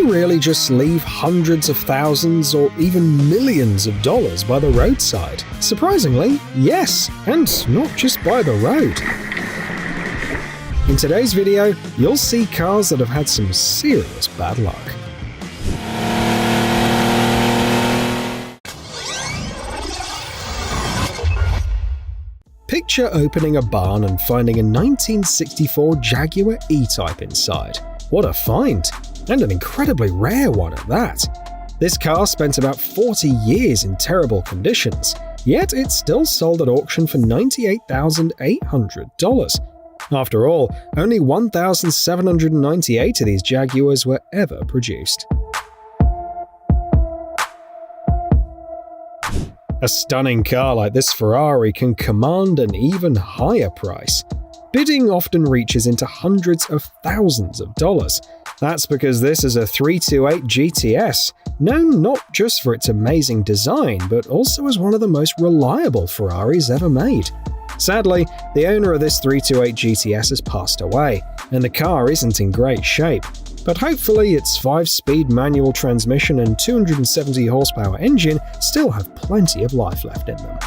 they really just leave hundreds of thousands or even millions of dollars by the roadside? Surprisingly, yes, and not just by the road. In today's video, you'll see cars that have had some serious bad luck. Picture opening a barn and finding a 1964 Jaguar E-Type inside. What a find! And an incredibly rare one at that. This car spent about 40 years in terrible conditions, yet it still sold at auction for $98,800. After all, only 1,798 of these Jaguars were ever produced. A stunning car like this Ferrari can command an even higher price. Bidding often reaches into hundreds of thousands of dollars. That's because this is a 328 GTS, known not just for its amazing design, but also as one of the most reliable Ferraris ever made. Sadly, the owner of this 328 GTS has passed away, and the car isn't in great shape. But hopefully its 5-speed manual transmission and 270 horsepower engine still have plenty of life left in them.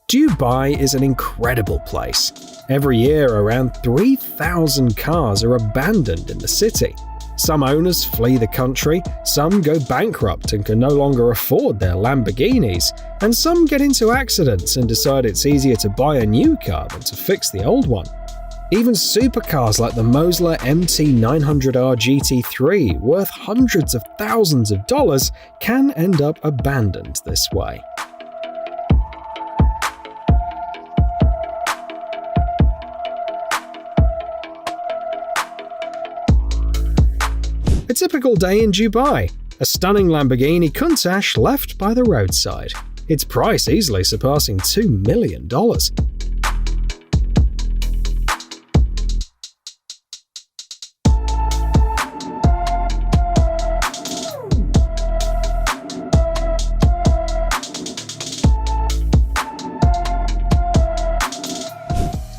Dubai is an incredible place. Every year, around 3,000 cars are abandoned in the city. Some owners flee the country, some go bankrupt and can no longer afford their Lamborghinis, and some get into accidents and decide it's easier to buy a new car than to fix the old one. Even supercars like the Mosler MT900R GT3, worth hundreds of thousands of dollars, can end up abandoned this way. A typical day in Dubai. A stunning Lamborghini Countach left by the roadside. Its price easily surpassing $2 million.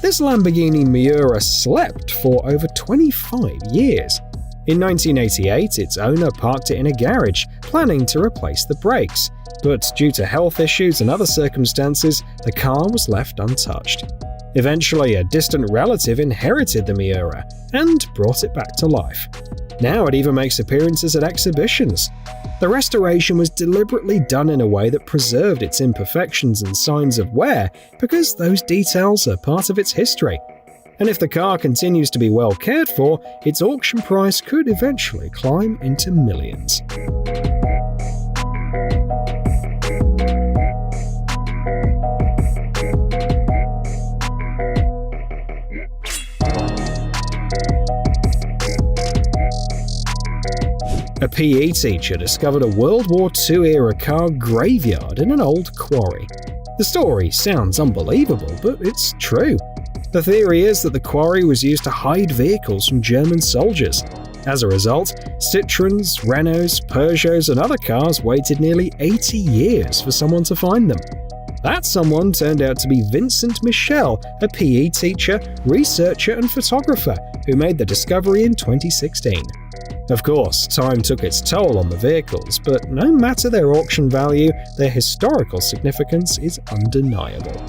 This Lamborghini Miura slept for over 25 years. In 1988, its owner parked it in a garage, planning to replace the brakes, but due to health issues and other circumstances, the car was left untouched. Eventually, a distant relative inherited the Miura and brought it back to life. Now it even makes appearances at exhibitions. The restoration was deliberately done in a way that preserved its imperfections and signs of wear because those details are part of its history. And if the car continues to be well cared for, its auction price could eventually climb into millions. A PE teacher discovered a World War II-era car graveyard in an old quarry. The story sounds unbelievable, but it's true. The theory is that the quarry was used to hide vehicles from German soldiers. As a result, Citroëns, Renaults, Peugeots and other cars waited nearly 80 years for someone to find them. That someone turned out to be Vincent Michel, a PE teacher, researcher and photographer who made the discovery in 2016. Of course, time took its toll on the vehicles, but no matter their auction value, their historical significance is undeniable.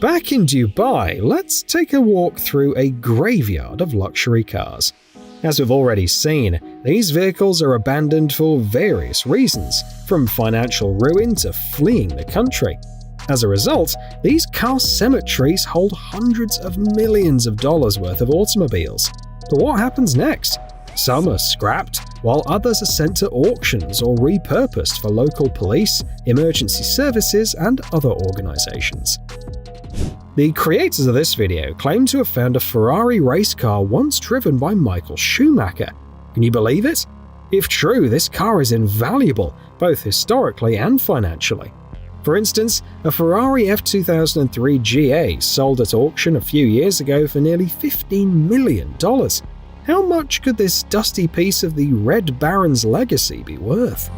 Back in Dubai, let's take a walk through a graveyard of luxury cars. As we've already seen, these vehicles are abandoned for various reasons, from financial ruin to fleeing the country. As a result, these car cemeteries hold hundreds of millions of dollars worth of automobiles. But what happens next? Some are scrapped, while others are sent to auctions or repurposed for local police, emergency services, and other organizations. The creators of this video claim to have found a Ferrari race car once driven by Michael Schumacher. Can you believe it? If true, this car is invaluable, both historically and financially. For instance, a Ferrari F2003 GA sold at auction a few years ago for nearly $15 million. How much could this dusty piece of the Red Baron's legacy be worth?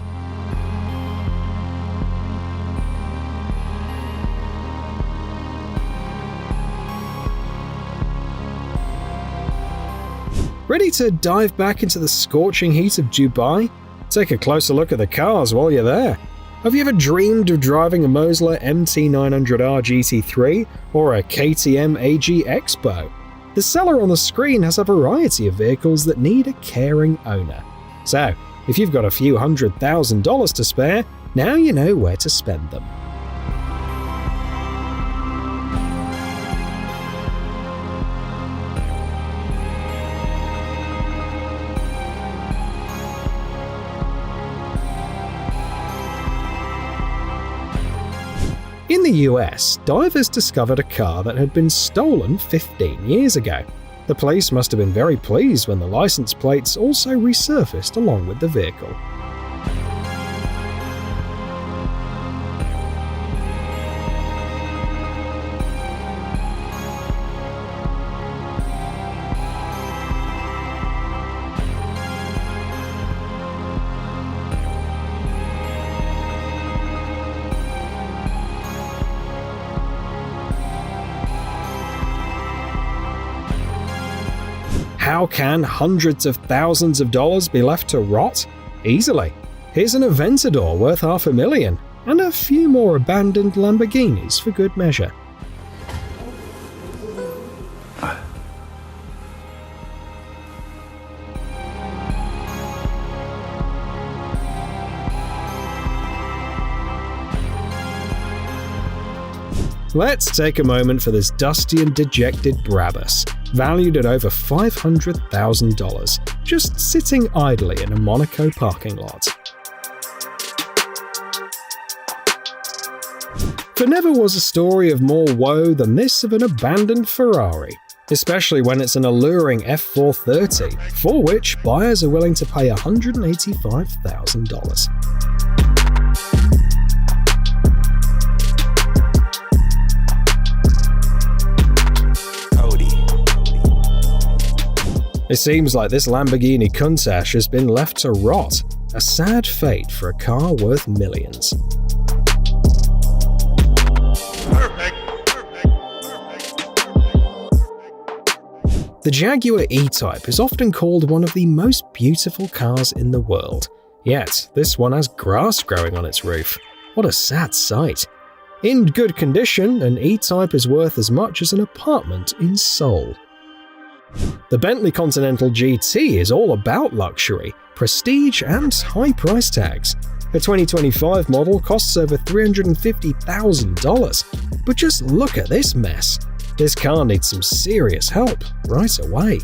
Ready to dive back into the scorching heat of Dubai? Take a closer look at the cars while you're there. Have you ever dreamed of driving a Mosler MT900R GT3 or a KTM AG Expo? The seller on the screen has a variety of vehicles that need a caring owner. So, if you've got a few $100,000 to spare, now you know where to spend them. In the US, divers discovered a car that had been stolen 15 years ago. The police must have been very pleased when the license plates also resurfaced along with the vehicle. How can hundreds of thousands of dollars be left to rot? Easily. Here's an Aventador worth $500,000, and a few more abandoned Lamborghinis for good measure. Let's take a moment for this dusty and dejected Brabus, valued at over $500,000, just sitting idly in a Monaco parking lot. There never was a story of more woe than this of an abandoned Ferrari, especially when it's an alluring F430, for which buyers are willing to pay $185,000. It seems like this Lamborghini Countach has been left to rot, a sad fate for a car worth millions. The Jaguar E-Type is often called one of the most beautiful cars in the world, yet this one has grass growing on its roof. What a sad sight. In good condition, an E-Type is worth as much as an apartment in Seoul. The Bentley Continental GT is all about luxury, prestige, and high price tags. A 2025 model costs over $350,000. But just look at this mess. This car needs some serious help right away.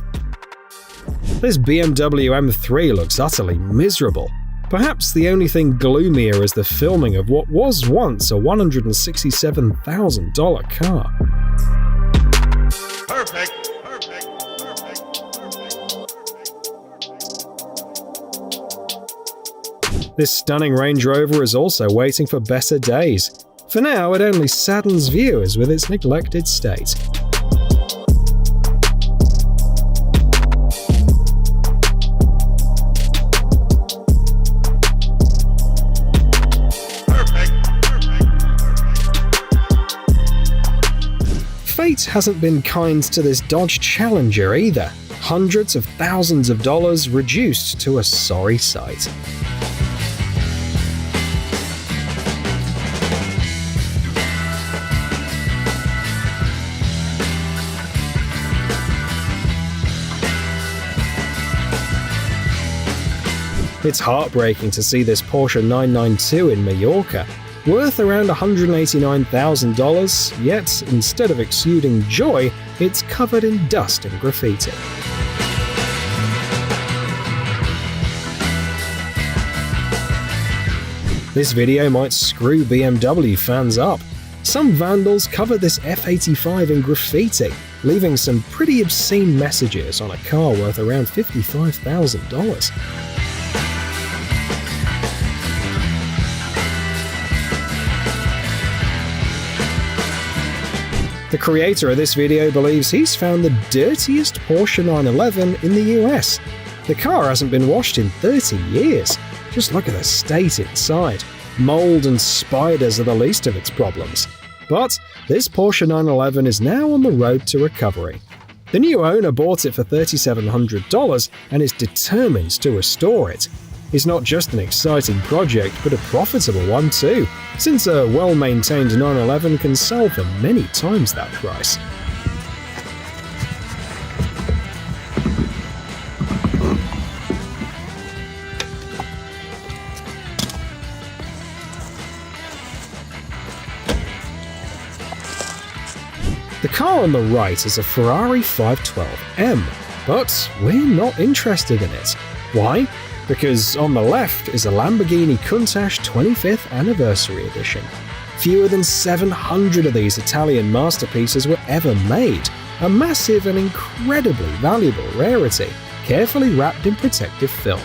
This BMW M3 looks utterly miserable. Perhaps the only thing gloomier is the filming of what was once a $167,000 car. Perfect. This stunning Range Rover is also waiting for better days. For now, it only saddens viewers with its neglected state. Fate hasn't been kind to this Dodge Challenger either. Hundreds of thousands of dollars reduced to a sorry sight. It's heartbreaking to see this Porsche 992 in Mallorca, worth around $189,000, yet instead of exuding joy, it's covered in dust and graffiti. This video might screw BMW fans up. Some vandals covered this F85 in graffiti, leaving some pretty obscene messages on a car worth around $55,000. The creator of this video believes he's found the dirtiest Porsche 911 in the US. The car hasn't been washed in 30 years. Just look at the state inside. Mold and spiders are the least of its problems. But this Porsche 911 is now on the road to recovery. The new owner bought it for $3,700 and is determined to restore it. It's not just an exciting project, but a profitable one too, since a well-maintained 911 can sell for many times that price. The car on the right is a Ferrari 512M, but we're not interested in it. Why? Because on the left is a Lamborghini Countach 25th Anniversary Edition. Fewer than 700 of these Italian masterpieces were ever made, a massive and incredibly valuable rarity, carefully wrapped in protective film.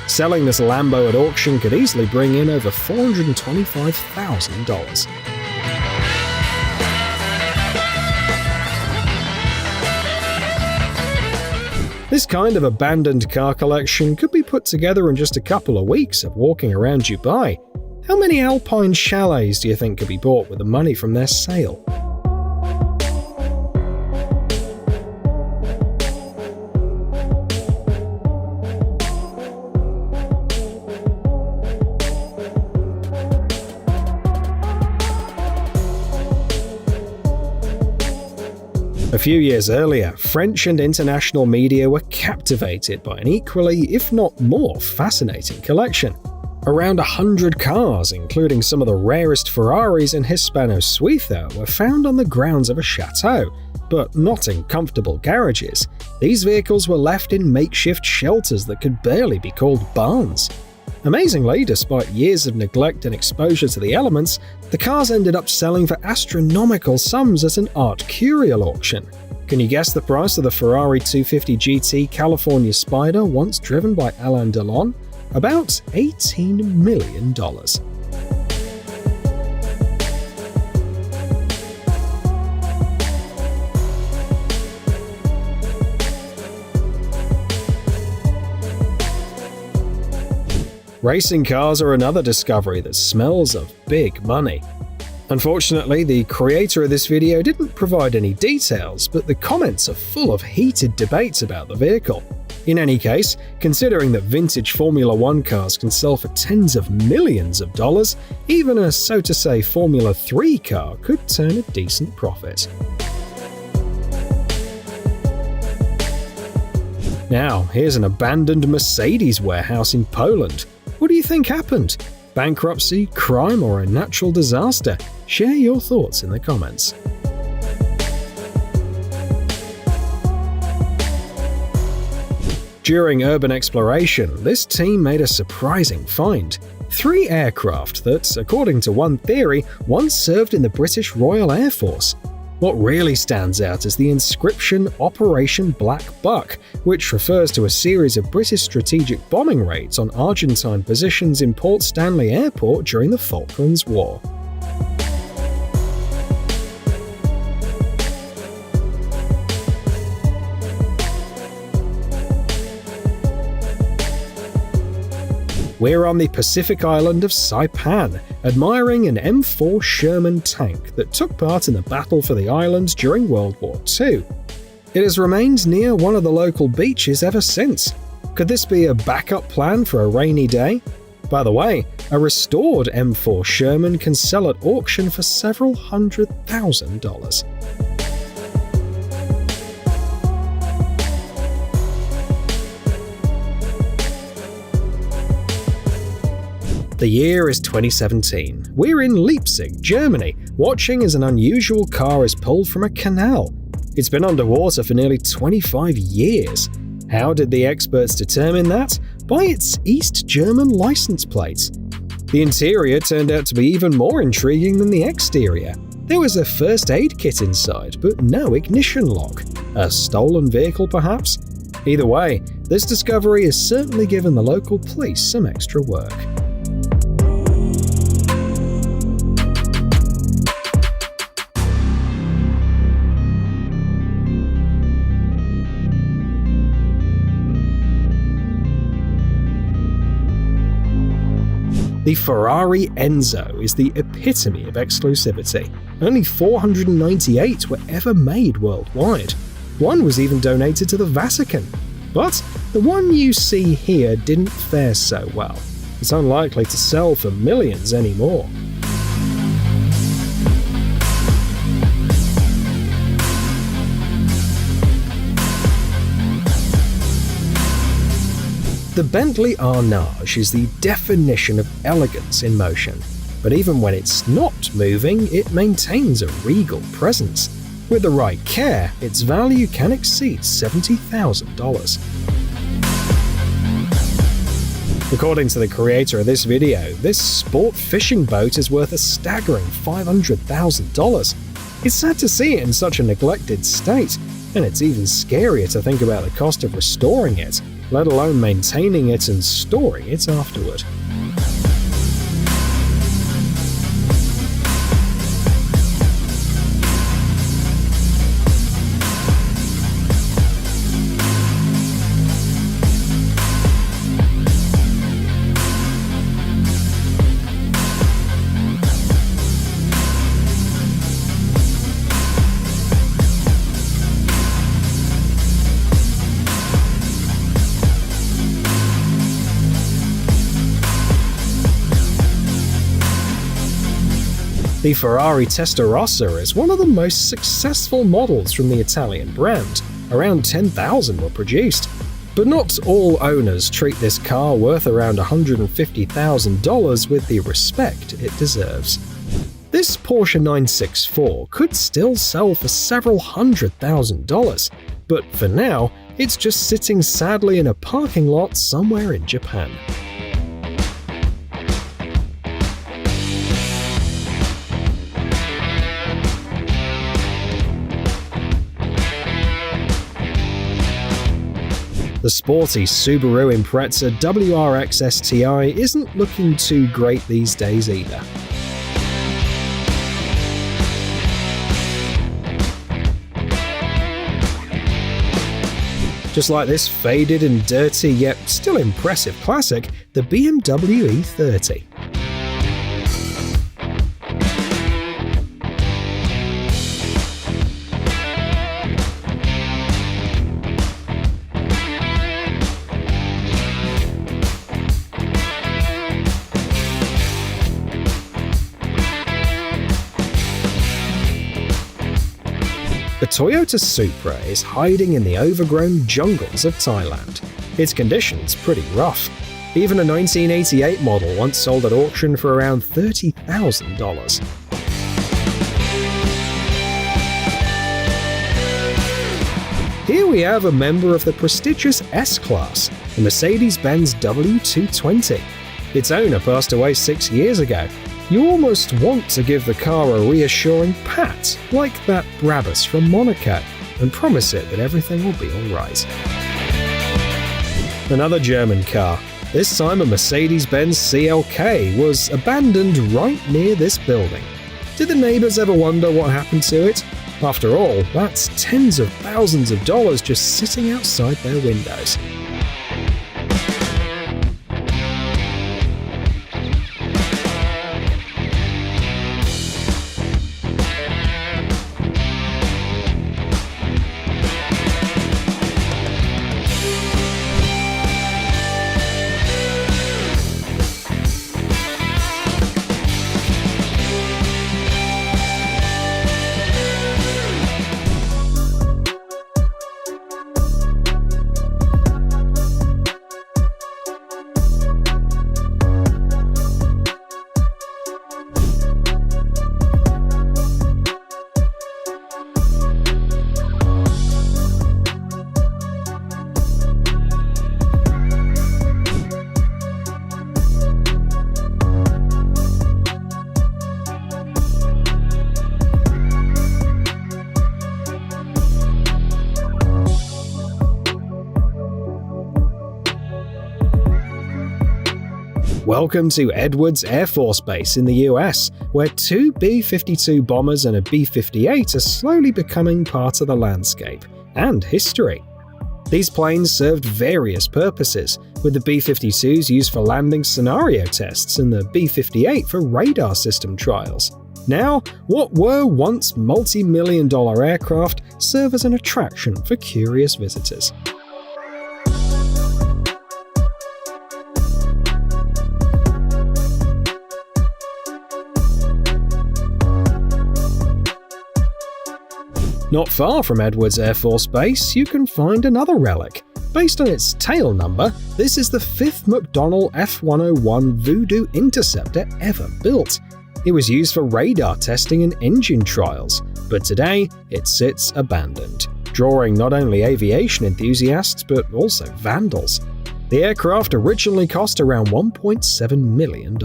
Selling this Lambo at auction could easily bring in over $425,000. This kind of abandoned car collection could be put together in just a couple of weeks of walking around Dubai. How many Alpine chalets do you think could be bought with the money from their sale? A few years earlier, French and international media were captivated by an equally, if not more, fascinating collection. Around 100 cars, including some of the rarest Ferraris and Hispano-Suiza, were found on the grounds of a chateau, but not in comfortable garages. These vehicles were left in makeshift shelters that could barely be called barns. Amazingly, despite years of neglect and exposure to the elements, the cars ended up selling for astronomical sums at an art curio auction. Can you guess the price of the Ferrari 250 GT California Spider once driven by Alain Delon? About $18 million. Racing cars are another discovery that smells of big money. Unfortunately, the creator of this video didn't provide any details, but the comments are full of heated debates about the vehicle. In any case, considering that vintage Formula One cars can sell for tens of millions of dollars, even a so-to-say Formula 3 car could turn a decent profit. Now, here's an abandoned Mercedes warehouse in Poland. What do you think happened? Bankruptcy, crime, or a natural disaster? Share your thoughts in the comments. During urban exploration, this team made a surprising find. 3 aircraft that, according to one theory, once served in the British Royal Air Force. What really stands out is the inscription Operation Black Buck, which refers to a series of British strategic bombing raids on Argentine positions in Port Stanley Airport during the Falklands War. We're on the Pacific island of Saipan, admiring an M4 Sherman tank that took part in the battle for the island during World War II. It has remained near one of the local beaches ever since. Could this be a backup plan for a rainy day? By the way, a restored M4 Sherman can sell at auction for several $100,000. The year is 2017. We're in Leipzig, Germany, watching as an unusual car is pulled from a canal. It's been underwater for nearly 25 years. How did the experts determine that? By its East German license plate. The interior turned out to be even more intriguing than the exterior. There was a first aid kit inside, but no ignition lock. A stolen vehicle, perhaps? Either way, this discovery has certainly given the local police some extra work. The Ferrari Enzo is the epitome of exclusivity. Only 498 were ever made worldwide. One was even donated to the Vatican. But the one you see here didn't fare so well. It's unlikely to sell for millions anymore. The Bentley Arnage is the definition of elegance in motion, but even when it's not moving, it maintains a regal presence. With the right care, its value can exceed $70,000. According to the creator of this video, this sport fishing boat is worth a staggering $500,000. It's sad to see it in such a neglected state, and it's even scarier to think about the cost of restoring it, let alone maintaining it and storing it afterward. The Ferrari Testarossa is one of the most successful models from the Italian brand. Around 10,000 were produced. But not all owners treat this car worth around $150,000 with the respect it deserves. This Porsche 964 could still sell for several $100,000, but for now, it's just sitting sadly in a parking lot somewhere in Japan. The sporty Subaru Impreza WRX STI isn't looking too great these days either. Just like this faded and dirty yet still impressive classic, the BMW E30. The Toyota Supra is hiding in the overgrown jungles of Thailand. Its condition's pretty rough. Even a 1988 model once sold at auction for around $30,000. Here we have a member of the prestigious S-Class, the Mercedes-Benz W220. Its owner passed away 6 years ago. You almost want to give the car a reassuring pat, like that Brabus from Monaco, and promise it that everything will be alright. Another German car, this time a Mercedes-Benz CLK, was abandoned right near this building. Did the neighbours ever wonder what happened to it? After all, that's tens of thousands of dollars just sitting outside their windows. Welcome to Edwards Air Force Base in the US, where two B-52 bombers and a B-58 are slowly becoming part of the landscape and history. These planes served various purposes, with the B-52s used for landing scenario tests and the B-58 for radar system trials. Now, what were once multi-million-dollar aircraft serve as an attraction for curious visitors. Not far from Edwards Air Force Base, you can find another relic. Based on its tail number, this is the 5th McDonnell F-101 Voodoo Interceptor ever built. It was used for radar testing and engine trials, but today it sits abandoned, drawing not only aviation enthusiasts but also vandals. The aircraft originally cost around $1.7 million.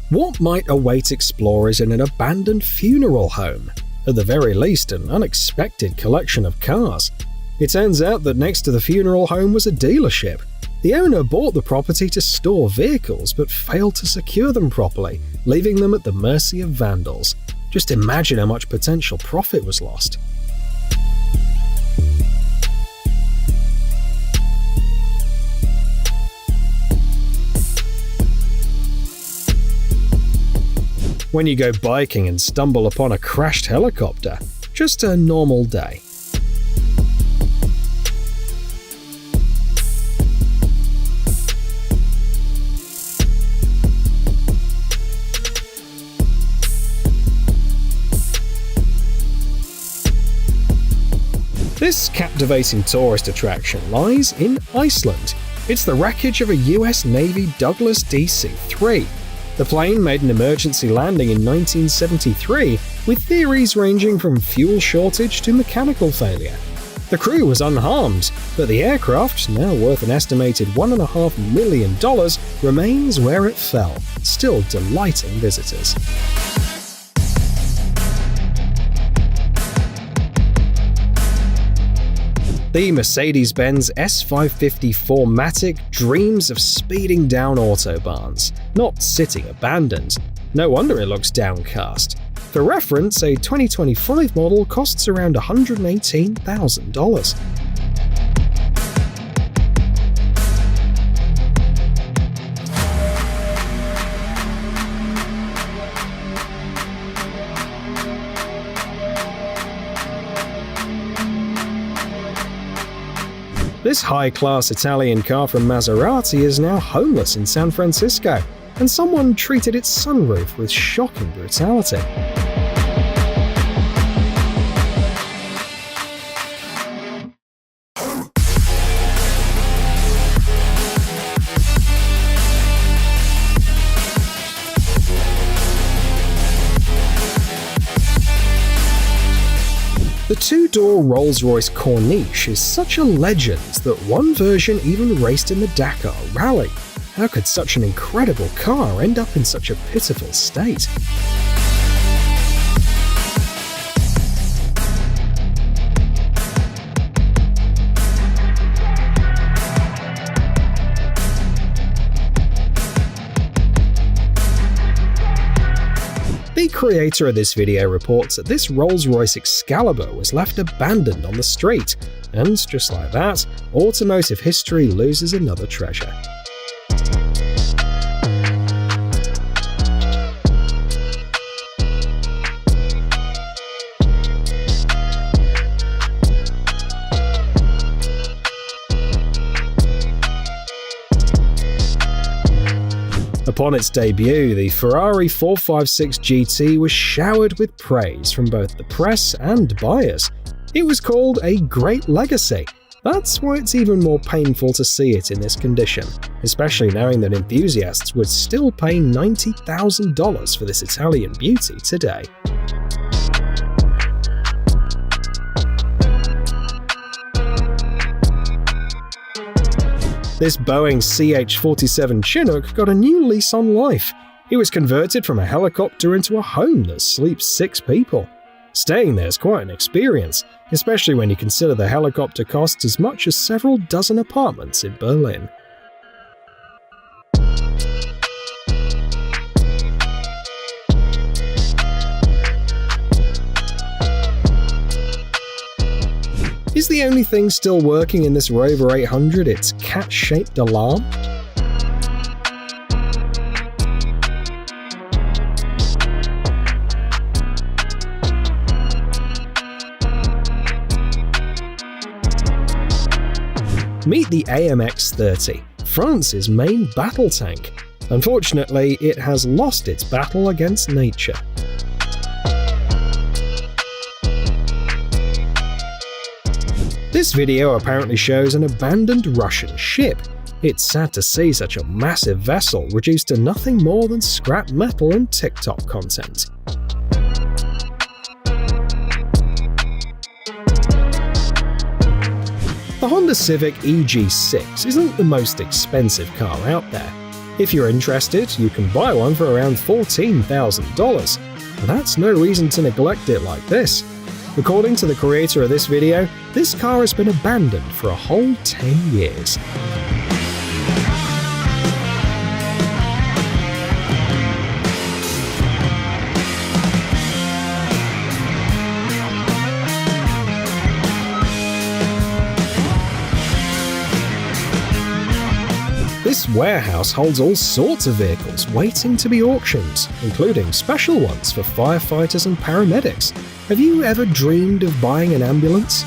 What might await explorers in an abandoned funeral home? At the very least, an unexpected collection of cars. It turns out that next to the funeral home was a dealership. The owner bought the property to store vehicles but failed to secure them properly, leaving them at the mercy of vandals. Just imagine how much potential profit was lost. When you go biking and stumble upon a crashed helicopter, just a normal day. This captivating tourist attraction lies in Iceland. It's the wreckage of a US Navy Douglas DC-3. The plane made an emergency landing in 1973, with theories ranging from fuel shortage to mechanical failure. The crew was unharmed, but the aircraft, now worth an estimated $1.5 million, remains where it fell, still delighting visitors. The Mercedes-Benz S550 4MATIC dreams of speeding down autobahns, not sitting abandoned. No wonder it looks downcast. For reference, a 2025 model costs around $118,000. This high-class Italian car from Maserati is now homeless in San Francisco, and someone treated its sunroof with shocking brutality. The two-door Rolls-Royce Corniche is such a legend that one version even raced in the Dakar Rally. How could such an incredible car end up in such a pitiful state? The creator of this video reports that this Rolls-Royce Excalibur was left abandoned on the street, and just like that, automotive history loses another treasure. Upon its debut, the Ferrari 456 GT was showered with praise from both the press and buyers. It was called a great legacy. That's why it's even more painful to see it in this condition, especially knowing that enthusiasts would still pay $90,000 for this Italian beauty today. This Boeing CH-47 Chinook got a new lease on life. It was converted from a helicopter into a home that sleeps 6 people. Staying there is quite an experience, especially when you consider the helicopter costs as much as several dozen apartments in Berlin. the only thing still working in this Rover 800 its cat-shaped alarm? Meet the AMX-30, France's main battle tank. Unfortunately, it has lost its battle against nature. This video apparently shows an abandoned Russian ship. It's sad to see such a massive vessel reduced to nothing more than scrap metal and TikTok content. The Honda Civic EG6 isn't the most expensive car out there. If you're interested, you can buy one for around $14,000. But that's no reason to neglect it like this. According to the creator of this video, this car has been abandoned for a whole 10 years. This warehouse holds all sorts of vehicles waiting to be auctioned, including special ones for firefighters and paramedics. Have you ever dreamed of buying an ambulance?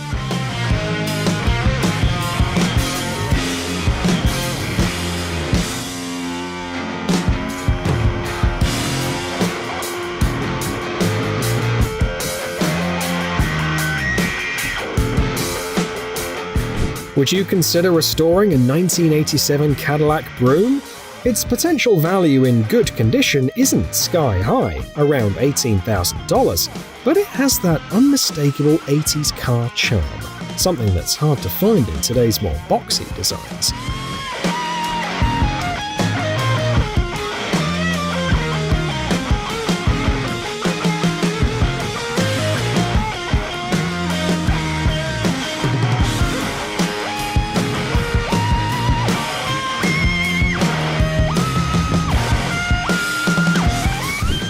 Would you consider restoring a 1987 Cadillac Broom? Its potential value in good condition isn't sky high, around $18,000, but it has that unmistakable 80s car charm, something that's hard to find in today's more boxy designs.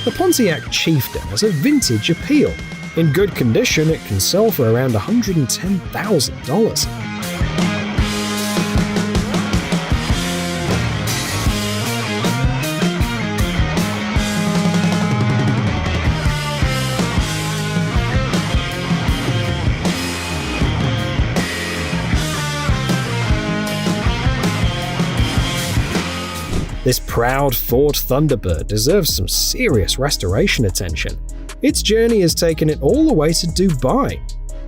The Pontiac Chieftain has a vintage appeal. In good condition, it can sell for around $110,000. This proud Ford Thunderbird deserves some serious restoration attention. Its journey has taken it all the way to Dubai.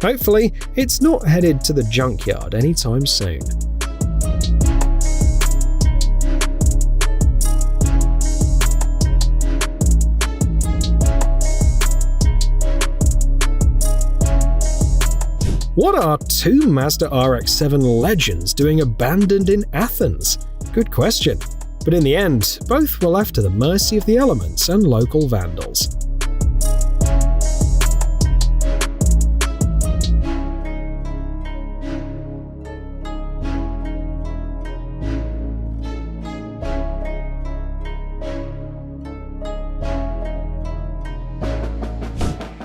Hopefully, it's not headed to the junkyard anytime soon. What are two Mazda RX-7 Legends doing abandoned in Athens? Good question. But in the end, both were left to the mercy of the elements and local vandals.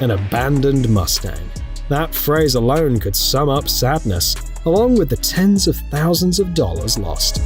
An abandoned Mustang. That phrase alone could sum up sadness, along with the tens of thousands of dollars lost.